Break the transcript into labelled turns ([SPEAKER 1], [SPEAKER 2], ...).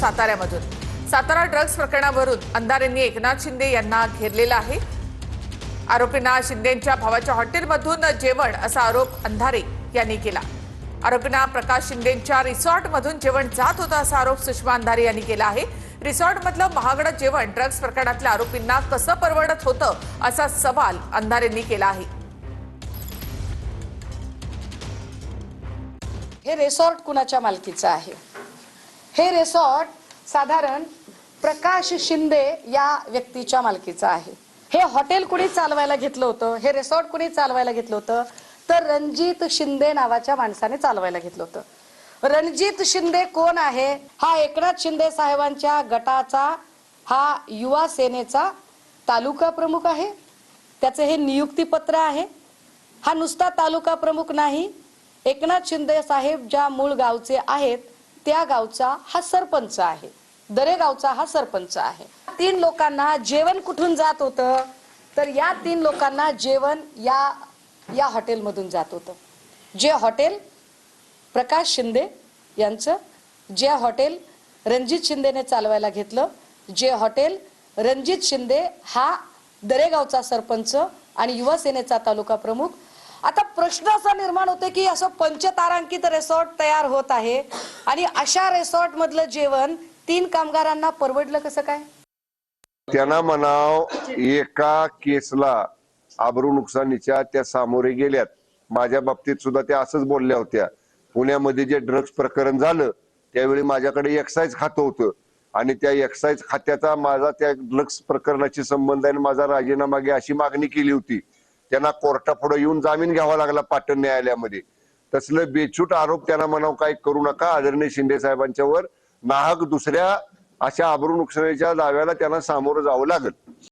[SPEAKER 1] साताऱ्यामधून। Satara drugs प्रकरणावरून अंधारेंनी एकनाथ शिंदे यांना घेरलेला आहे। आरोपींना शिंदेंच्या भावाच्या हॉटेलमधून जेवण असा आरोप अंधारे यांनी केला। आरोपींना प्रकाश शिंदेंच्या रिसॉर्टमधून जेवण जात होतं असा आरोप सुषमा अंधारे यांनी केला आहे। रिसॉर्टमधलं महागडं जेवण ड्रग्ज प्रकरणातल्या आरोपींना कसं परवडत होतं असा सवाल अंधारेंनी केला आहे।
[SPEAKER 2] हे रिसॉर्ट कुणाच्या मालकीचं आहे? हे रिसॉर्ट साधारण प्रकाश शिंदे या व्यक्तीच्या मालकीचं आहे। हे हॉटेल कुणी चालवायला घेतलं होतं, हे रिसॉर्ट कुणी चालवायला घेतलं होतं, तर रणजित शिंदे नावाच्या माणसाने चालवायला घेतलं होतं। रणजित शिंदे कोण आहे? हा एकनाथ शिंदे साहेबांच्या गटाचा हा युवा सेनेचा तालुका प्रमुख आहे। त्याचे हे नियुक्तीपत्र आहे। हा नुसता तालुका प्रमुख नाही, एकनाथ शिंदे साहेब ज्या मूळ गावचे आहेत त्या गावचा हा सरपंच आहे। दरेगावचा हा सरपंच आहे। 3 लोकांना जेवण कुठून जात होतं? तर या 3 लोकांना जेवण या हॉटेलमधून जात होतं। जे हॉटेल प्रकाश शिंदे यांचं, जे हॉटेल रणजित शिंदेने चालवायला घेतलं, जे हॉटेल रणजित शिंदे हा दरेगावचा सरपंच आणि युवा सेनेचा तालुका प्रमुख। आता प्रश्न असा निर्माण होते की असं पंचतारांकित रिसॉर्ट तयार होत आहे आणि अशा रिसॉर्ट मधलं जेवण 3 कामगारांना परवडलं कसं काय?
[SPEAKER 3] त्यांना म्हणाव एका केसला आबरू नुकसानीच्या त्या सामोरे गेल्यात। माझ्या बाबतीत सुद्धा त्या असंच बोलल्या होत्या। पुण्यामध्ये जे ड्रग्ज प्रकरण झालं त्यावेळी माझ्याकडे एक्साइज खातं होतं आणि त्या एक्साइज खात्याचा माझा त्या ड्रग्ज प्रकरणाशी संबंध आहे, माझा राजीनामा घ्या अशी मागणी केली होती। त्यांना कोर्टापुढे येऊन जामीन घ्यावा लागला पाटण न्यायालयामध्ये। तसलं बेछूट आरोप त्यांना म्हणाव काय करू नका। आदरणीय शिंदे साहेबांच्यावर नाहक दुसऱ्या अशा आबरू नुकसानीच्या दाव्याला त्यांना सामोरं जावं लागेल।